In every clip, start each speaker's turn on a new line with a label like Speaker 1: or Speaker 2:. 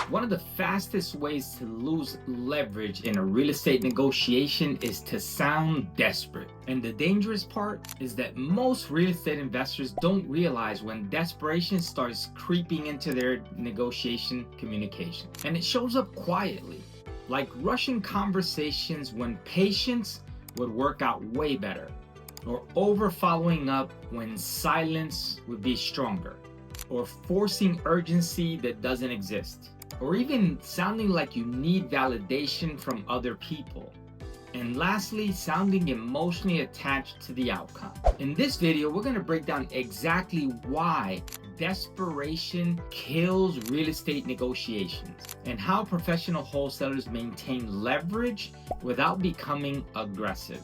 Speaker 1: One of the fastest ways to lose leverage in a real estate negotiation is to sound desperate. And the dangerous part is that most real estate investors don't realize when desperation starts creeping into their negotiation communication. And it shows up quietly, like rushing conversations when patience would work out way better, or over following up when silence would be stronger, or forcing urgency that doesn't exist, or even sounding like you need validation from other people. And lastly, sounding emotionally attached to the outcome. In this video, we're going to break down exactly why desperation kills real estate negotiations and how professional wholesalers maintain leverage without becoming aggressive.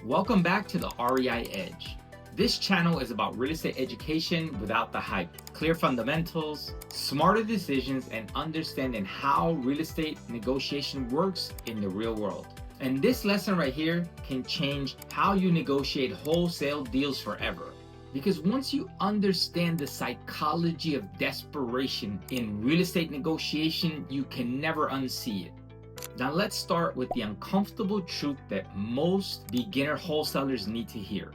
Speaker 1: Welcome back to the REI Edge. This channel is about real estate education without the hype, clear fundamentals, smarter decisions, and understanding how real estate negotiation works in the real world. And this lesson right here can change how you negotiate wholesale deals forever. Because once you understand the psychology of desperation in real estate negotiation, you can never unsee it. Now let's start with the uncomfortable truth that most beginner wholesalers need to hear.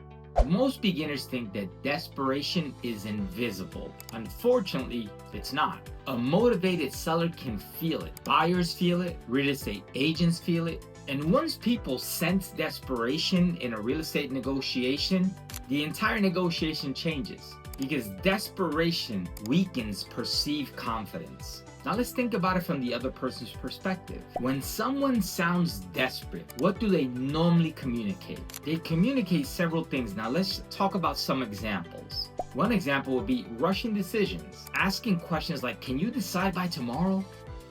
Speaker 1: Most beginners think that desperation is invisible. Unfortunately, it's not. A motivated seller can feel it. Buyers feel it, real estate agents feel it. And once people sense desperation in a real estate negotiation, the entire negotiation changes because desperation weakens perceived confidence. Now let's think about it from the other person's perspective. When someone sounds desperate, what do they normally communicate? They communicate several things. Now let's talk about some examples. One example would be rushing decisions, asking questions like, can you decide by tomorrow?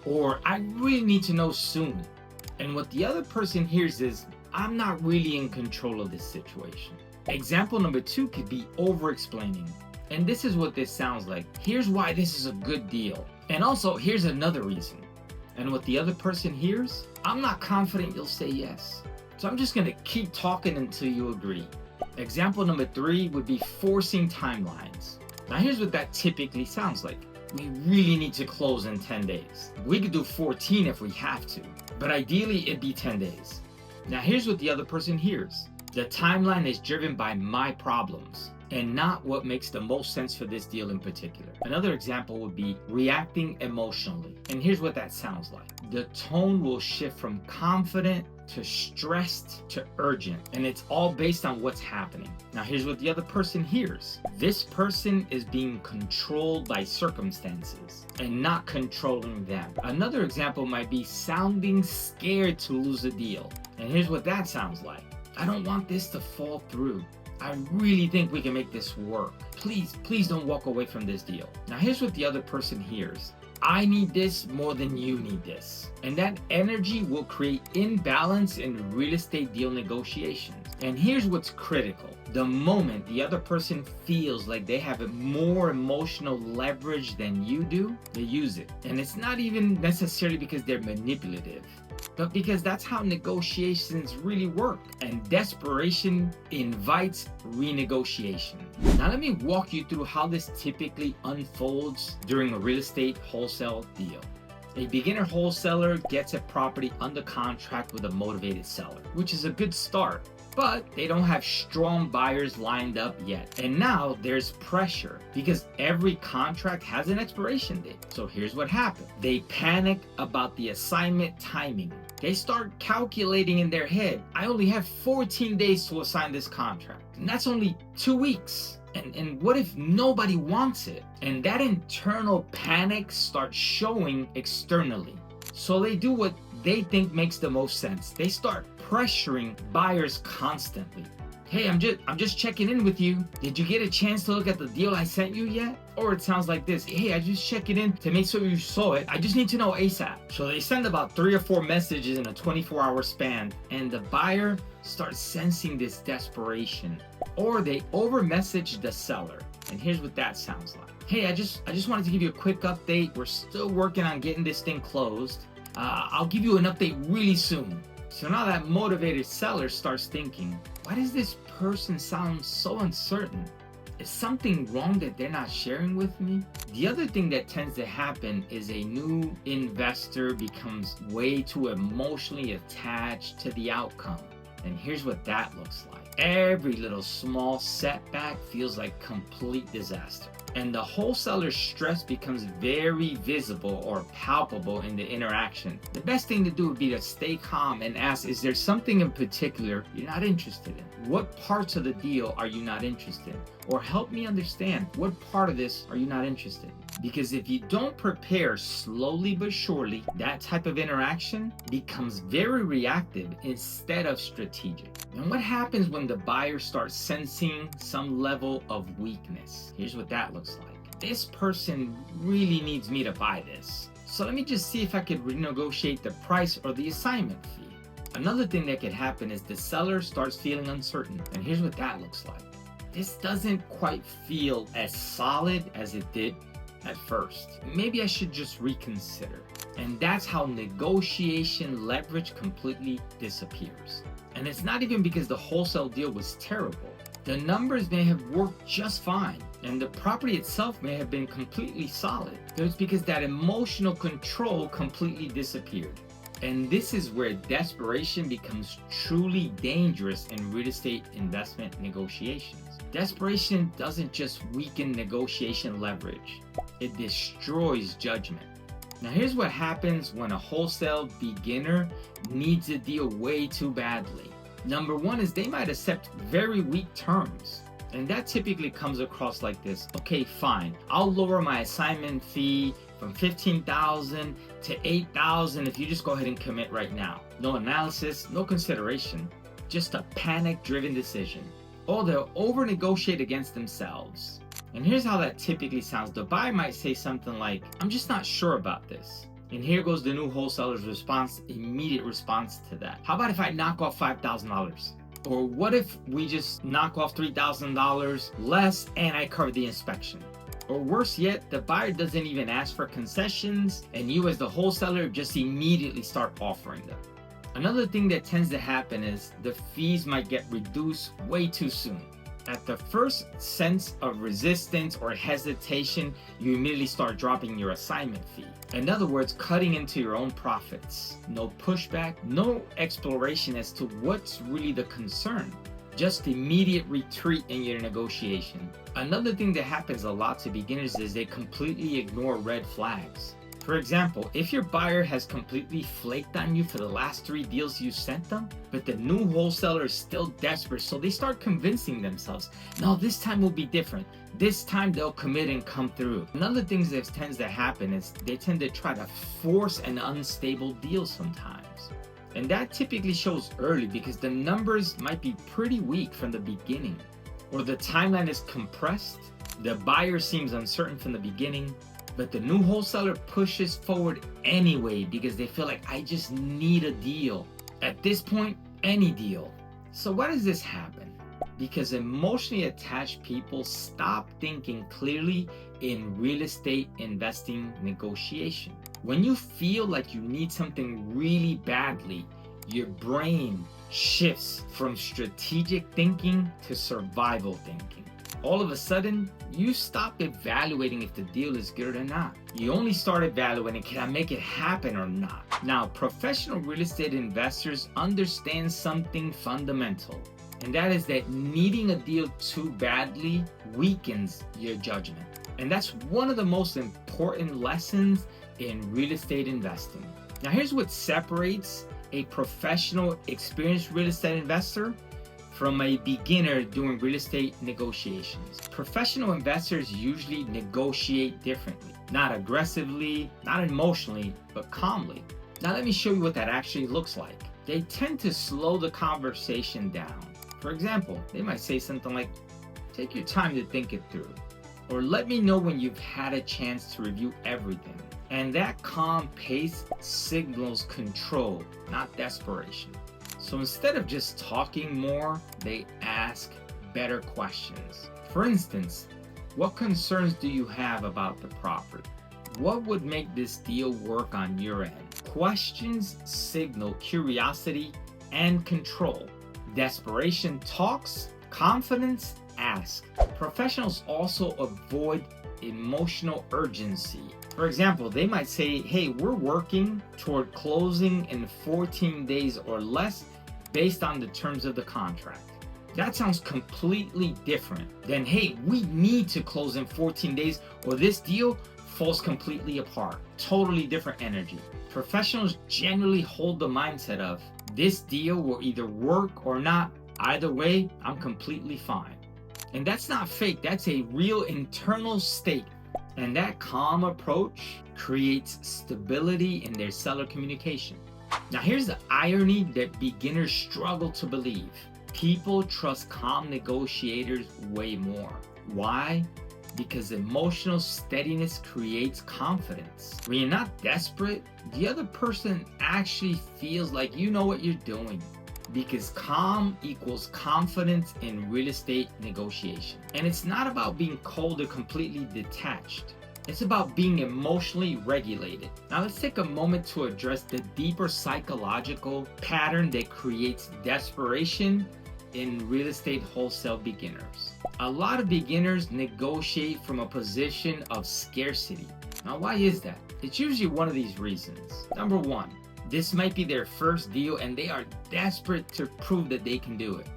Speaker 1: Or I really need to know soon. And what the other person hears is, I'm not really in control of this situation. Example number two could be overexplaining. And this is what this sounds like. Here's why this is a good deal. And also, here's another reason. And what the other person hears, I'm not confident you'll say yes. So I'm just gonna keep talking until you agree. Example number three would be forcing timelines. Now here's what that typically sounds like. We really need to close in 10 days. We could do 14 if we have to, but ideally it'd be 10 days. Now here's what the other person hears. The timeline is driven by my problems and not what makes the most sense for this deal in particular. Another example would be reacting emotionally. And here's what that sounds like. The tone will shift from confident to stressed to urgent, and it's all based on what's happening. Now here's what the other person hears. This person is being controlled by circumstances and not controlling them. Another example might be sounding scared to lose a deal. And here's what that sounds like. I don't want this to fall through. I really think we can make this work. Please don't walk away from this deal. Now here's what the other person hears. I need this more than you need this. And that energy will create imbalance in real estate deal negotiations. And here's what's critical. The moment the other person feels like they have more emotional leverage than you do, they use it. And it's not even necessarily because they're manipulative, but because that's how negotiations really work. And desperation invites renegotiation. Now let me walk you through how this typically unfolds during a real estate wholesale deal. A beginner wholesaler gets a property under contract with a motivated seller, which is a good start. But they don't have strong buyers lined up yet. And now there's pressure because every contract has an expiration date. So here's what happened. They panic about the assignment timing. They start calculating in their head, I only have 14 days to assign this contract. And that's only 2 weeks. And what if nobody wants it? And that internal panic starts showing externally. So they do what they think makes the most sense. They start pressuring buyers constantly. Hey, I'm just checking in with you. Did you get a chance to look at the deal I sent you yet? Or it sounds like this. Hey, I just checking in to make sure you saw it. I just need to know ASAP. So they send about 3 or 4 messages in a 24-hour span, and the buyer starts sensing this desperation. Or they over message the seller. And here's what that sounds like. Hey, I just wanted to give you a quick update. We're still working on getting this thing closed. I'll give you an update really soon. So now that motivated seller starts thinking, why does this person sound so uncertain? Is something wrong that they're not sharing with me? The other thing that tends to happen is a new investor becomes way too emotionally attached to the outcome. And here's what that looks like. Every little small setback feels like complete disaster. And the wholesaler's stress becomes very visible or palpable in the interaction. The best thing to do would be to stay calm and ask, is there something in particular you're not interested in? What parts of the deal are you not interested in? Or help me understand, what part of this are you not interested in? Because if you don't prepare slowly but surely, that type of interaction becomes very reactive instead of strategic. And what happens when the buyer starts sensing some level of weakness? Here's what that looks like. This person really needs me to buy this. So let me just see if I could renegotiate the price or the assignment fee. Another thing that could happen is the seller starts feeling uncertain. And here's what that looks like. This doesn't quite feel as solid as it did at first. Maybe I should just reconsider. And that's how negotiation leverage completely disappears. And it's not even because the wholesale deal was terrible. The numbers may have worked just fine, and the property itself may have been completely solid. But it's because that emotional control completely disappeared. And this is where desperation becomes truly dangerous in real estate investment negotiations. Desperation doesn't just weaken negotiation leverage, it destroys judgment. Now here's what happens when a wholesale beginner needs a deal way too badly. Number one is they might accept very weak terms. And that typically comes across like this. Okay, fine. I'll lower my assignment fee from $15,000 to $8,000 if you just go ahead and commit right now. No analysis, no consideration, just a panic-driven decision. Or they'll over-negotiate against themselves. And here's how that typically sounds. The buyer might say something like, I'm just not sure about this. And here goes the new wholesaler's response, immediate response to that. How about if I knock off $5,000? Or what if we just knock off $3,000 less and I cover the inspection? Or worse yet, the buyer doesn't even ask for concessions and you as the wholesaler just immediately start offering them. Another thing that tends to happen is the fees might get reduced way too soon. At the first sense of resistance or hesitation, you immediately start dropping your assignment fee. In other words, cutting into your own profits. No pushback, no exploration as to what's really the concern. Just immediate retreat in your negotiation. Another thing that happens a lot to beginners is they completely ignore red flags. For example, if your buyer has completely flaked on you for the last 3 deals you sent them, but the new wholesaler is still desperate, so they start convincing themselves, no, this time will be different. This time they'll commit and come through. Another thing that tends to happen is they tend to try to force an unstable deal sometimes. And that typically shows early because the numbers might be pretty weak from the beginning. Or the timeline is compressed, the buyer seems uncertain from the beginning, but the new wholesaler pushes forward anyway because they feel like I just need a deal. At this point, any deal. So why does this happen? Because emotionally attached people stop thinking clearly in real estate investing negotiation. When you feel like you need something really badly, your brain shifts from strategic thinking to survival thinking. All of a sudden, you stop evaluating if the deal is good or not. You only start evaluating, can I make it happen or not? Now, professional real estate investors understand something fundamental, and that is that needing a deal too badly weakens your judgment. And that's one of the most important lessons in real estate investing. Now, here's what separates a professional, experienced real estate investor from a beginner doing real estate negotiations. Professional investors usually negotiate differently, not aggressively, not emotionally, but calmly. Now let me show you what that actually looks like. They tend to slow the conversation down. For example, they might say something like, take your time to think it through, or let me know when you've had a chance to review everything. And that calm pace signals control, not desperation. So instead of just talking more, they ask better questions. For instance, what concerns do you have about the property? What would make this deal work on your end? Questions signal curiosity and control. Desperation talks, confidence ask. Professionals also avoid emotional urgency. For example, they might say, hey, we're working toward closing in 14 days or less based on the terms of the contract. That sounds completely different than, hey, we need to close in 14 days or this deal falls completely apart. Totally different energy. Professionals generally hold the mindset of, this deal will either work or not. Either way, I'm completely fine. And that's not fake. That's a real internal state. And that calm approach creates stability in their seller communication. Now, here's the irony that beginners struggle to believe. People trust calm negotiators way more. Why? Because emotional steadiness creates confidence. When you're not desperate, the other person actually feels like you know what you're doing. Because calm equals confidence in real estate negotiation. And it's not about being cold or completely detached. It's about being emotionally regulated. Now let's take a moment to address the deeper psychological pattern that creates desperation in real estate wholesale beginners. A lot of beginners negotiate from a position of scarcity. Now why is that? It's usually one of these reasons. Number one, this might be their first deal and they are desperate to prove that they can do it.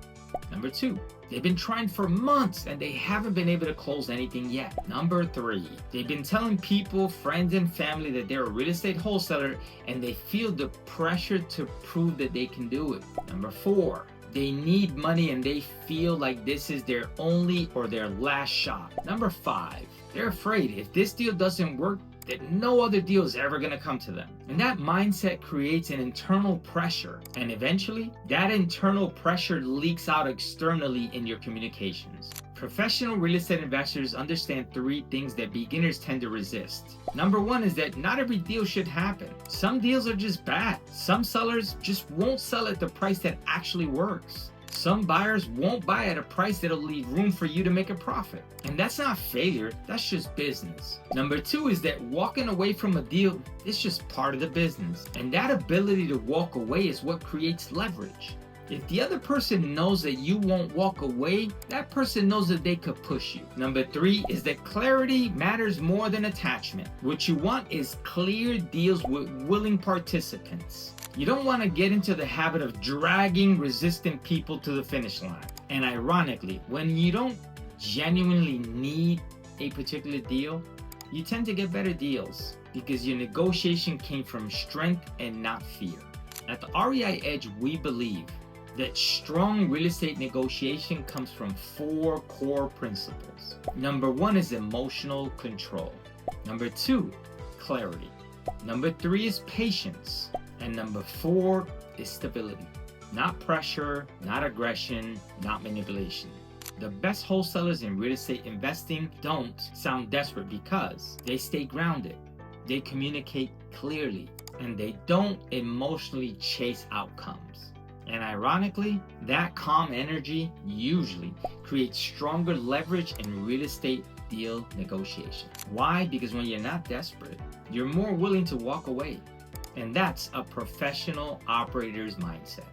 Speaker 1: Number two, they've been trying for months and they haven't been able to close anything yet. Number three, they've been telling people, friends and family that they're a real estate wholesaler and they feel the pressure to prove that they can do it. Number four, they need money and they feel like this is their only or their last shot. Number five, they're afraid if this deal doesn't work, that no other deal is ever going to come to them. And that mindset creates an internal pressure. And eventually, that internal pressure leaks out externally in your communications. Professional real estate investors understand three things that beginners tend to resist. Number one is that not every deal should happen. Some deals are just bad. Some sellers just won't sell at the price that actually works. Some buyers won't buy at a price that'll leave room for you to make a profit. And that's not failure, that's just business. Number two is that walking away from a deal is just part of the business. And that ability to walk away is what creates leverage. If the other person knows that you won't walk away, that person knows that they could push you. Number three is that clarity matters more than attachment. What you want is clear deals with willing participants. You don't want to get into the habit of dragging resistant people to the finish line. And ironically, when you don't genuinely need a particular deal, you tend to get better deals because your negotiation came from strength and not fear. At the REI Edge, we believe that strong real estate negotiation comes from four core principles. Number one is emotional control. Number two, clarity. Number three is patience. And number four is stability. Not pressure, not aggression, not manipulation. The best wholesalers in real estate investing don't sound desperate because they stay grounded, they communicate clearly, and they don't emotionally chase outcomes. And ironically, that calm energy usually creates stronger leverage in real estate deal negotiation. Why? Because when you're not desperate, you're more willing to walk away. And that's a professional operator's mindset.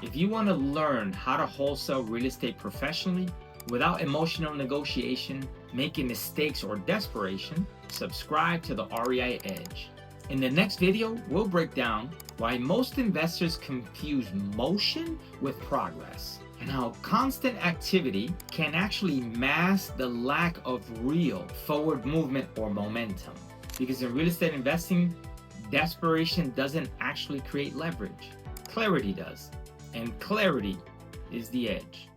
Speaker 1: If you want to learn how to wholesale real estate professionally without emotional negotiation, making mistakes, or desperation, subscribe to the REI Edge. In the next video, we'll break down why most investors confuse motion with progress and how constant activity can actually mask the lack of real forward movement or momentum. Because in real estate investing, desperation doesn't actually create leverage. Clarity does. And clarity is the edge.